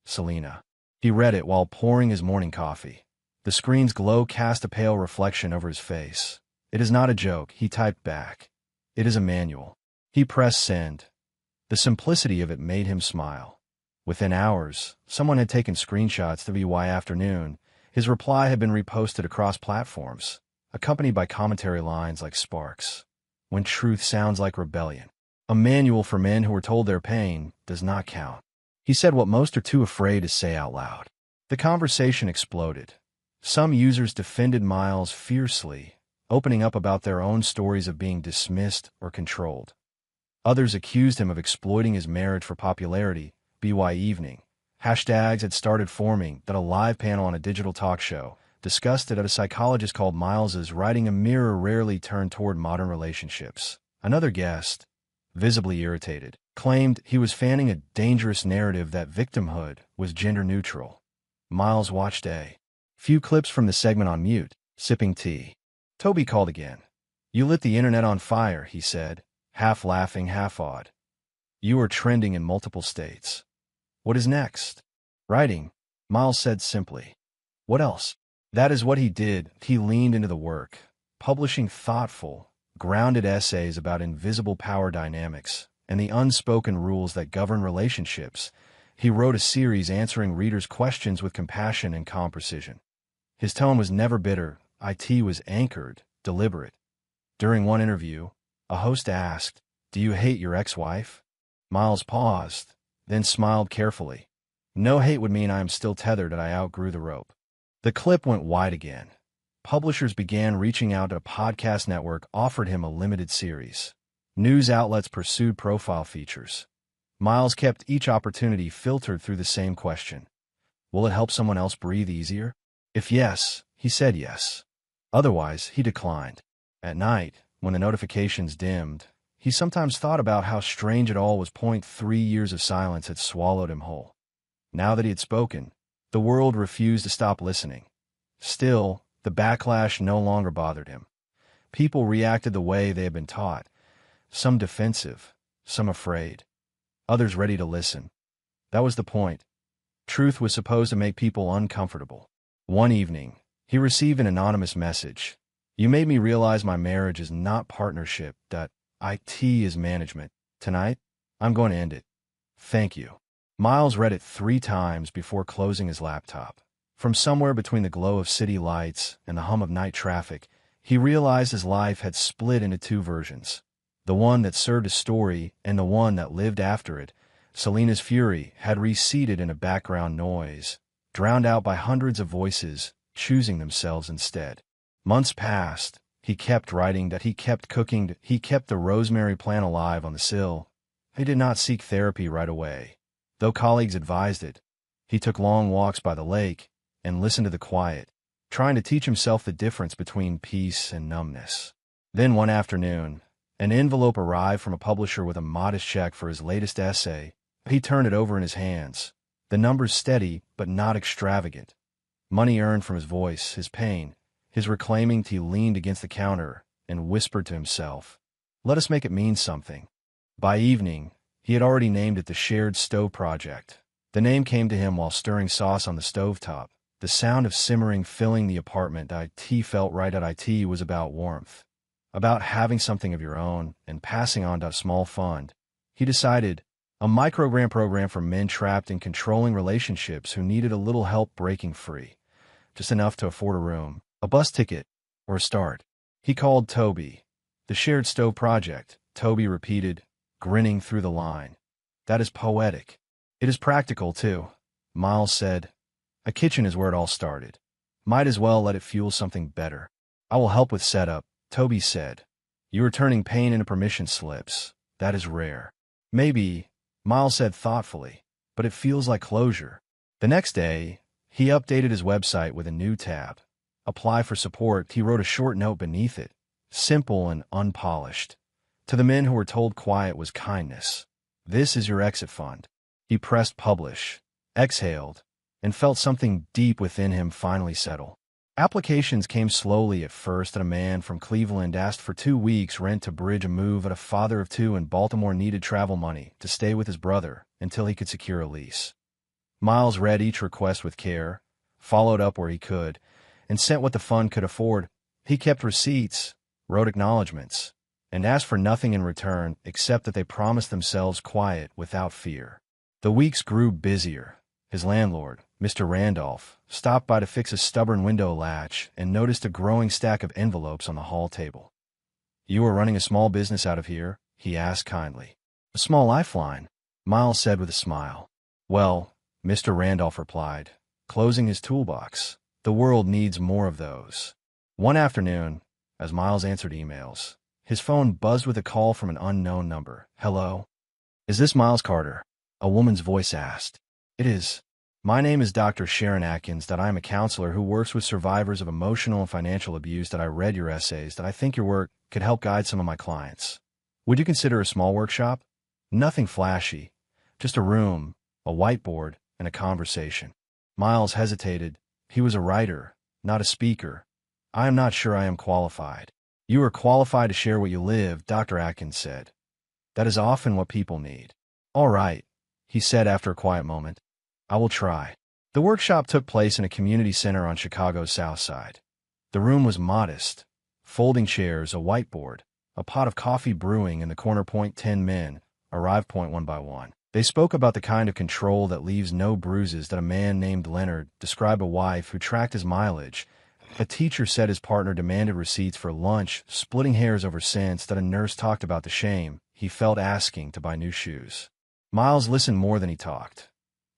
Selena. He read it while pouring his morning coffee. The screen's glow cast a pale reflection over his face. It is not a joke, he typed back. It is a manual. He pressed send. The simplicity of it made him smile. Within hours, someone had taken screenshots the afternoon. His reply had been reposted across platforms, accompanied by commentary lines like sparks. When truth sounds like rebellion. A manual for men who are told their pain does not count. He said what most are too afraid to say out loud. The conversation exploded. Some users defended Miles fiercely, opening up about their own stories of being dismissed or controlled. Others accused him of exploiting his marriage for popularity. BY Evening. Hashtags had started forming that a live panel on a digital talk show discussed it at a psychologist called Miles's writing a mirror rarely turned toward modern relationships. Another guest, visibly irritated, claimed he was fanning a dangerous narrative that victimhood was gender-neutral. Miles watched a few clips from the segment on mute, sipping tea. Toby called again. You lit the internet on fire, he said, half laughing, half awed. You are trending in multiple states. What is next? Writing, Miles said simply. What else? That is what he did. He leaned into the work, publishing thoughtful, grounded essays about invisible power dynamics and the unspoken rules that govern relationships. He wrote a series answering readers' questions with compassion and calm precision. His tone was never bitter. It was anchored, deliberate. During one interview, a host asked, "Do you hate your ex-wife?" Miles paused, then smiled carefully. No hate would mean I am still tethered and I outgrew the rope. The clip went wide again. Publishers began reaching out to a podcast network offered him a limited series. News outlets pursued profile features. Miles kept each opportunity filtered through the same question. Will it help someone else breathe easier? If yes, he said yes. Otherwise, he declined. At night, when the notifications dimmed, he sometimes thought about how strange it all was. 3 years of silence had swallowed him whole. Now that he had spoken, the world refused to stop listening. Still, the backlash no longer bothered him. People reacted the way they had been taught, some defensive, some afraid, others ready to listen. That was the point. Truth was supposed to make people uncomfortable. One evening, he received an anonymous message. You made me realize my marriage is not partnership, IT is management. Tonight, I'm going to end it. Thank you. Miles read it 3 times before closing his laptop. From somewhere between the glow of city lights and the hum of night traffic, he realized his life had split into 2 versions. The one that served a story and the one that lived after it. Selena's fury had receded into background noise, drowned out by hundreds of voices, choosing themselves instead. Months passed. He kept writing, he kept cooking, he kept the rosemary plant alive on the sill. He did not seek therapy right away, though colleagues advised it. He took long walks by the lake and listened to the quiet, trying to teach himself the difference between peace and numbness. Then one afternoon, an envelope arrived from a publisher with a modest check for his latest essay. He turned it over in his hands, the numbers steady but not extravagant. Money earned from his voice, his pain, his reclaiming. He leaned against the counter and whispered to himself, let us make it mean something. By evening, he had already named it the Shared Stove Project. The name came to him while stirring sauce on the stovetop, the sound of simmering filling the apartment. IT felt right. IT was about warmth, about having something of your own and passing on to a small fund. He decided, a microgrant program for men trapped in controlling relationships who needed a little help breaking free, just enough to afford a room, a bus ticket, or a start. He called Toby. The Shared Stove Project, Toby repeated, grinning through the line. That is poetic. It is practical, too. Miles said, a kitchen is where it all started. Might as well let it fuel something better. I will help with setup, Toby said. You are turning pain into permission slips. That is rare. Maybe, Miles said thoughtfully, but it feels like closure. The next day, he updated his website with a new tab. Apply for support. He wrote a short note beneath it, simple and unpolished. To the men who were told quiet was kindness. This is your exit fund. He pressed publish, exhaled, and felt something deep within him finally settle. Applications came slowly at first, and a man from Cleveland asked for 2 weeks rent to bridge a move, and a father of 2 in Baltimore needed travel money to stay with his brother until he could secure a lease. Miles read each request with care, followed up where he could, and sent what the fund could afford. He kept receipts, wrote acknowledgments, and asked for nothing in return except that they promised themselves quiet without fear. The weeks grew busier. His landlord, Mr. Randolph, stopped by to fix a stubborn window latch and noticed a growing stack of envelopes on the hall table. You are running a small business out of here? He asked kindly. A small lifeline, Miles said with a smile. Well, Mr. Randolph replied, closing his toolbox. The world needs more of those. One afternoon, as Miles answered emails, his phone buzzed with a call from an unknown number. Hello? Is this Miles Carter? A woman's voice asked. It is. My name is Dr. Sharon Atkins. I am a counselor who works with survivors of emotional and financial abuse. I read your essays. I think your work could help guide some of my clients. Would you consider a small workshop? Nothing flashy, just a room, a whiteboard, and a conversation. Miles hesitated. He was a writer, not a speaker. I am not sure I am qualified. You are qualified to share what you live, Dr. Atkins said. That is often what people need. All right, he said after a quiet moment. I will try. The workshop took place in a community center on Chicago's South Side. The room was modest. Folding chairs, a whiteboard, a pot of coffee brewing in the corner. 10 men arrived. One by one. They spoke about the kind of control that leaves no bruises. That a man named Leonard described a wife who tracked his mileage. A teacher said his partner demanded receipts for lunch, splitting hairs over cents. That a nurse talked about the shame he felt asking to buy new shoes. Miles listened more than he talked.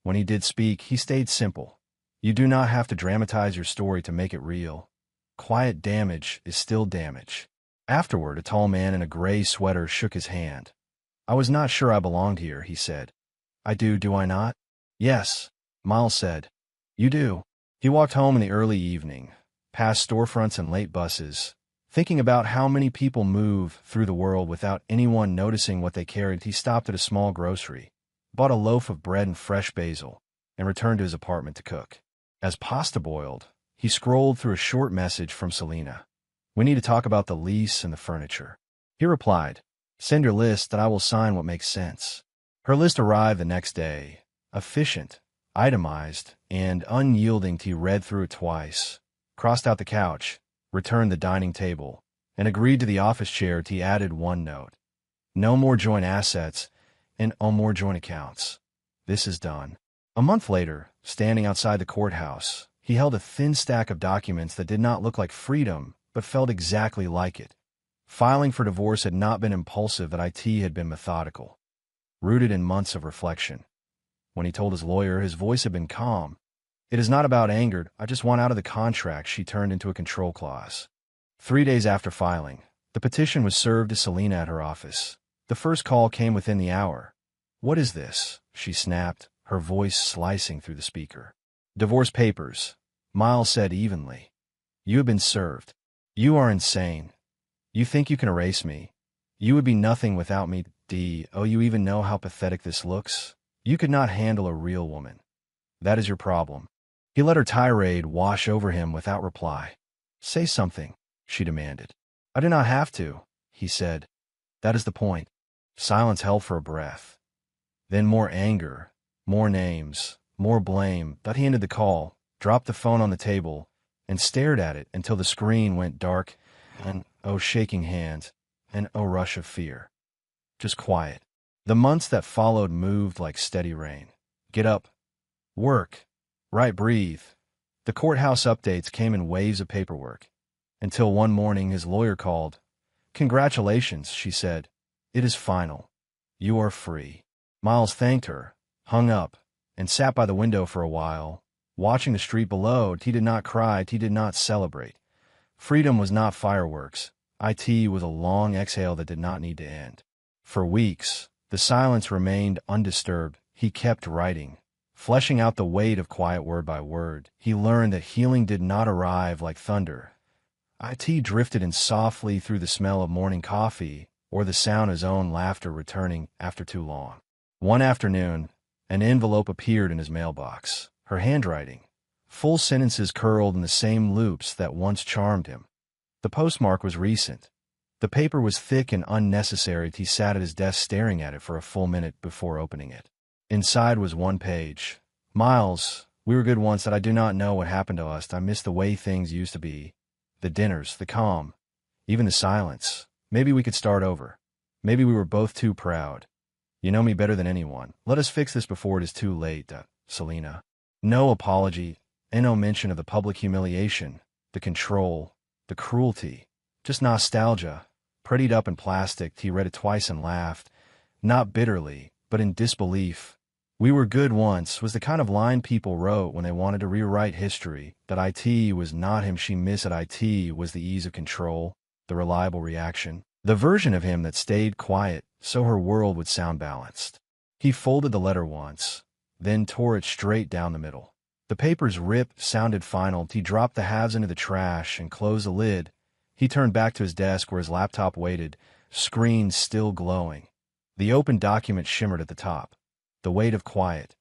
When he did speak, he stayed simple. You do not have to dramatize your story to make it real. Quiet damage is still damage. Afterward, a tall man in a gray sweater shook his hand. I was not sure I belonged here, he said. I do I not? Yes, Miles said. You do. He walked home in the early evening, past storefronts and late buses, thinking about how many people move through the world without anyone noticing what they carried. He stopped at a small grocery, bought a loaf of bread and fresh basil, and returned to his apartment to cook. As pasta boiled, he scrolled through a short message from Selena. We need to talk about the lease and the furniture. He replied, send your list that I will sign what makes sense. Her list arrived the next day, efficient, itemized, and unyielding. He read through it twice, crossed out the couch, returned the dining table, and agreed to the office chair. He added one note. No more joint assets and no more joint accounts. This is done. A month later, standing outside the courthouse, he held a thin stack of documents that did not look like freedom, but felt exactly like it. Filing for divorce had not been impulsive, that IT had been methodical, rooted in months of reflection. When he told his lawyer, his voice had been calm. It is not about anger, I just want out of the contract. She turned into a control clause. 3 days after filing, the petition was served to Selena at her office. The first call came within the hour. What is this? She snapped, her voice slicing through the speaker. Divorce papers, Miles said evenly. You have been served. You are insane. You think you can erase me? You would be nothing without me. Do you even know how pathetic this looks? You could not handle a real woman. That is your problem. He let her tirade wash over him without reply. Say something, she demanded. I do not have to, he said. That is the point. Silence held for a breath. Then more anger, more names, more blame. He ended the call, dropped the phone on the table, and stared at it until the screen went dark, and shaking hands, and rush of fear. Just quiet. The months that followed moved like steady rain. Get up. Work. Write, breathe. The courthouse updates came in waves of paperwork. Until one morning his lawyer called. Congratulations, she said. It is final. You are free. Miles thanked her, hung up, and sat by the window for a while, watching the street below. He did not cry, he did not celebrate. Freedom was not fireworks. IT was a long exhale that did not need to end. For weeks, the silence remained undisturbed. He kept writing, fleshing out the weight of quiet word by word. He learned that healing did not arrive like thunder. IT drifted in softly through the smell of morning coffee or the sound of his own laughter returning after too long. One afternoon, an envelope appeared in his mailbox. Her handwriting, full sentences curled in the same loops that once charmed him. The postmark was recent. The paper was thick and unnecessary. He sat at his desk staring at it for a full minute before opening it. Inside was one page. Miles, we were good once. That I do not know what happened to us. I miss the way things used to be. The dinners, the calm, even the silence. Maybe we could start over. Maybe we were both too proud. You know me better than anyone. Let us fix this before it is too late, Selena. No apology, and no mention of the public humiliation, the control, the cruelty. Just nostalgia, prettied up in plastic. He read it twice and laughed, not bitterly, but in disbelief. We were good once was the kind of line people wrote when they wanted to rewrite history. That IT was not him she missed. At IT was the ease of control, the reliable reaction, the version of him that stayed quiet so her world would sound balanced. He folded the letter once, then tore it straight down the middle. The paper's rip sounded final. He dropped the halves into the trash and closed the lid. He turned back to his desk where his laptop waited, screen still glowing. The open document shimmered at the top. The weight of quiet.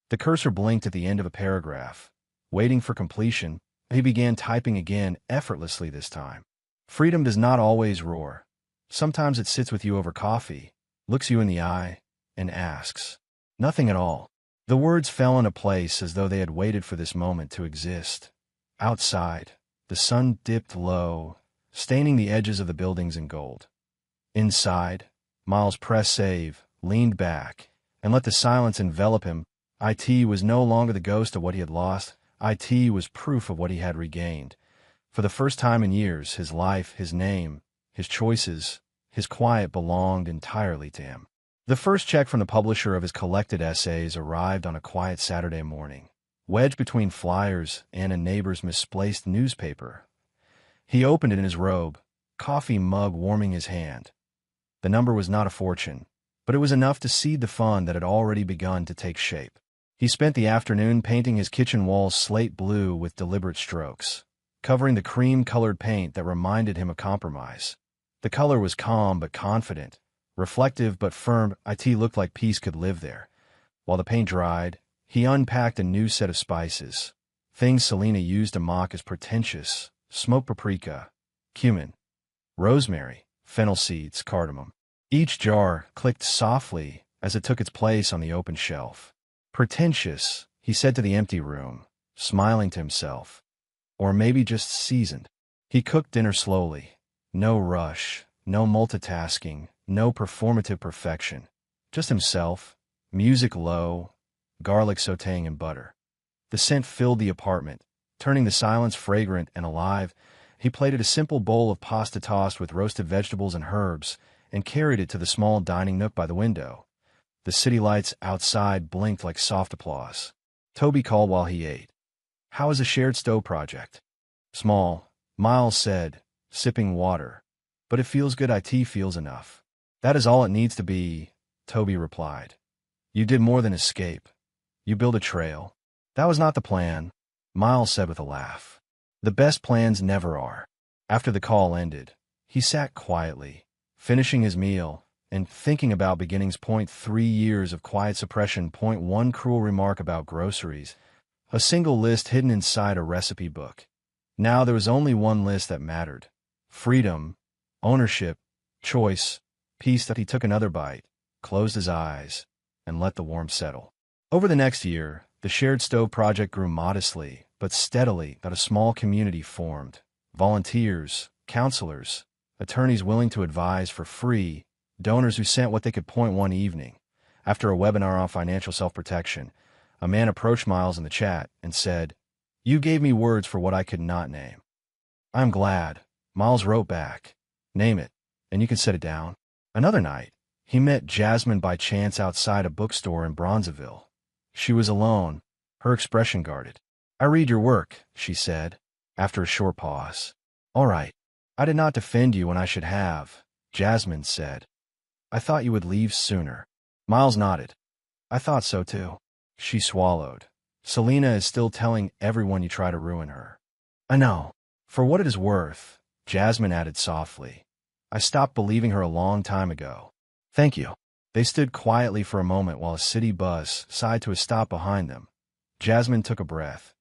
The cursor blinked at the end of a paragraph. Waiting for completion, he began typing again, effortlessly this time. Freedom does not always roar. Sometimes it sits with you over coffee, looks you in the eye, and asks. Nothing at all. The words fell into place as though they had waited for this moment to exist. Outside, the sun dipped low, staining the edges of the buildings in gold. Inside, Miles pressed save, leaned back, and let the silence envelop him. IT was no longer the ghost of what he had lost. IT was proof of what he had regained. For the first time in years, his life, his name, his choices, his quiet belonged entirely to him. The first check from the publisher of his collected essays arrived on a quiet Saturday morning, wedged between flyers and a neighbor's misplaced newspaper. He opened it in his robe, coffee mug warming his hand. The number was not a fortune, but it was enough to seed the fund that had already begun to take shape. He spent the afternoon painting his kitchen walls slate blue with deliberate strokes, covering the cream-colored paint that reminded him of compromise. The color was calm but confident, reflective but firm. It looked like peace could live there. While the paint dried, he unpacked a new set of spices, things Selena used to mock as pretentious: smoked paprika, cumin, rosemary, fennel seeds, cardamom. Each jar clicked softly as it took its place on the open shelf. Pretentious, he said to the empty room, smiling to himself. Or maybe just seasoned. He cooked dinner slowly. No rush, no multitasking, no performative perfection. Just himself, music low, garlic sautéing in butter. The scent filled the apartment, turning the silence fragrant and alive. He plated a simple bowl of pasta tossed with roasted vegetables and herbs and carried it to the small dining nook by the window. The city lights outside blinked like soft applause. Toby called while he ate. "How is the shared stove project?" "Small," Miles said, sipping water. "But it feels good. It feels enough." "That is all it needs to be," Toby replied. "You did more than escape. You built a trail." "That was not the plan," Miles said with a laugh. "The best plans never are." After the call ended, he sat quietly, finishing his meal and thinking about beginnings. 3 years of quiet suppression. 1 cruel remark about groceries. A single list hidden inside a recipe book. Now there was only one list that mattered. Freedom, ownership, choice, peace. That he took another bite, closed his eyes, and let the warmth settle. Over the next year, the shared stove project grew modestly, but steadily. That a small community formed. Volunteers, counselors, attorneys willing to advise for free, donors who sent what they could. One evening, after a webinar on financial self-protection, a man approached Miles in the chat and said, "You gave me words for what I could not name." "I'm glad," Miles wrote back. "Name it, and you can set it down." Another night, he met Jasmine by chance outside a bookstore in Bronzeville. She was alone, her expression guarded. "I read your work," she said, after a short pause. "All right. I did not defend you when I should have," Jasmine said. "I thought you would leave sooner." Miles nodded. "I thought so too." She swallowed. "Selena is still telling everyone you try to ruin her." "I know. For what it is worth," Jasmine added softly. "I stopped believing her a long time ago." "Thank you." They stood quietly for a moment while a city bus sighed to a stop behind them. Jasmine took a breath.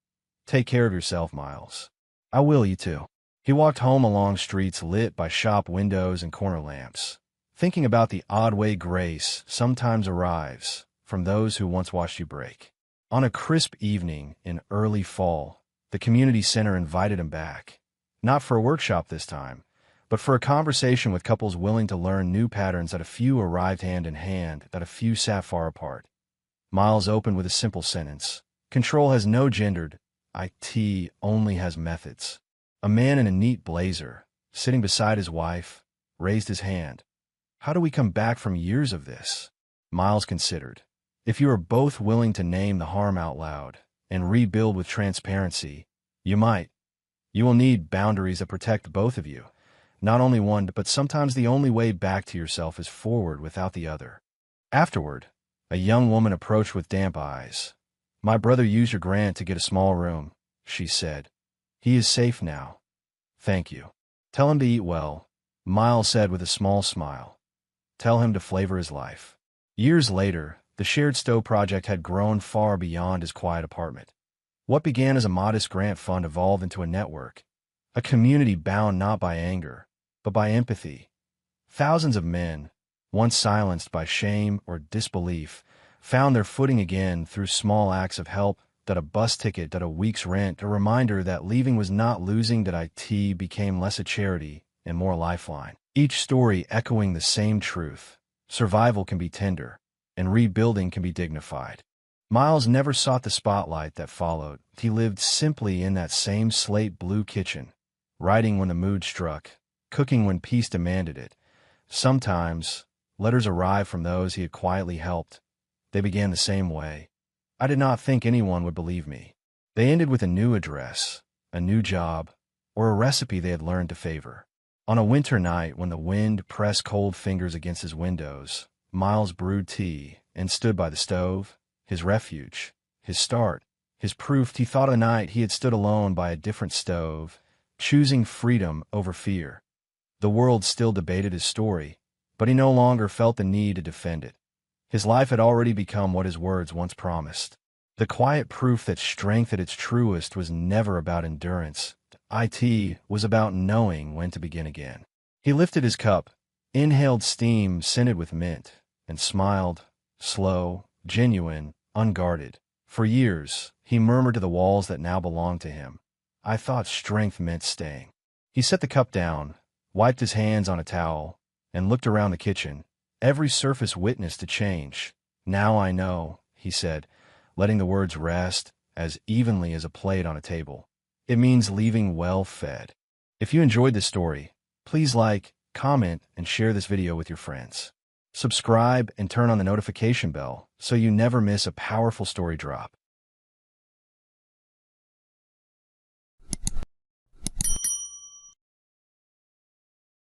"Take care of yourself, Miles." "I will, you too." He walked home along streets lit by shop windows and corner lamps, thinking about the odd way grace sometimes arrives from those who once watched you break. On a crisp evening in early fall, the community center invited him back. Not for a workshop this time, but for a conversation with couples willing to learn new patterns. That a few arrived hand in hand, that a few sat far apart. Miles opened with a simple sentence. "Control has no gender. IT only has methods." A man in a neat blazer, sitting beside his wife, raised his hand. "How do we come back from years of this?" Miles considered. "If you are both willing to name the harm out loud and rebuild with transparency, you might. You will need boundaries that protect both of you. Not only one, but sometimes the only way back to yourself is forward without the other." Afterward, a young woman approached with damp eyes. "My brother used your grant to get a small room," she said. "He is safe now." "Thank you." "Tell him to eat well," Miles said with a small smile. "Tell him to flavor his life." Years later, the shared stove project had grown far beyond his quiet apartment. What began as a modest grant fund evolved into a network, a community bound not by anger, but by empathy. Thousands of men, once silenced by shame or disbelief, found their footing again through small acts of help. That a bus ticket, that a week's rent, a reminder that leaving was not losing. That IT became less a charity and more a lifeline. Each story echoing the same truth: survival can be tender, and rebuilding can be dignified. Miles never sought the spotlight that followed. He lived simply in that same slate blue kitchen, writing when the mood struck, cooking when peace demanded it, sometimes Letters arrived from those he had quietly helped. They began the same way. I did not think anyone would believe me. They ended with a new address, a new job, or a recipe they had learned to favor. On a winter night when the wind pressed cold fingers against his windows, Miles brewed tea and stood by the stove, his refuge, his start, his proof. He thought of the night he had stood alone by a different stove, choosing freedom over fear. The world still debated his story, but he no longer felt the need to defend it. His life had already become what his words once promised. The quiet proof that strength at its truest was never about endurance. It was about knowing when to begin again. He lifted his cup, inhaled steam scented with mint, and smiled, slow, genuine, unguarded. For years, he murmured to the walls that now belonged to him, "I thought strength meant staying." He set the cup down, wiped his hands on a towel, and looked around the kitchen. Every surface witnessed a change. "Now I know," he said, letting the words rest as evenly as a plate on a table. "It means leaving well fed." If you enjoyed this story, please like, comment, and share this video with your friends. Subscribe and turn on the notification bell so you never miss a powerful story drop.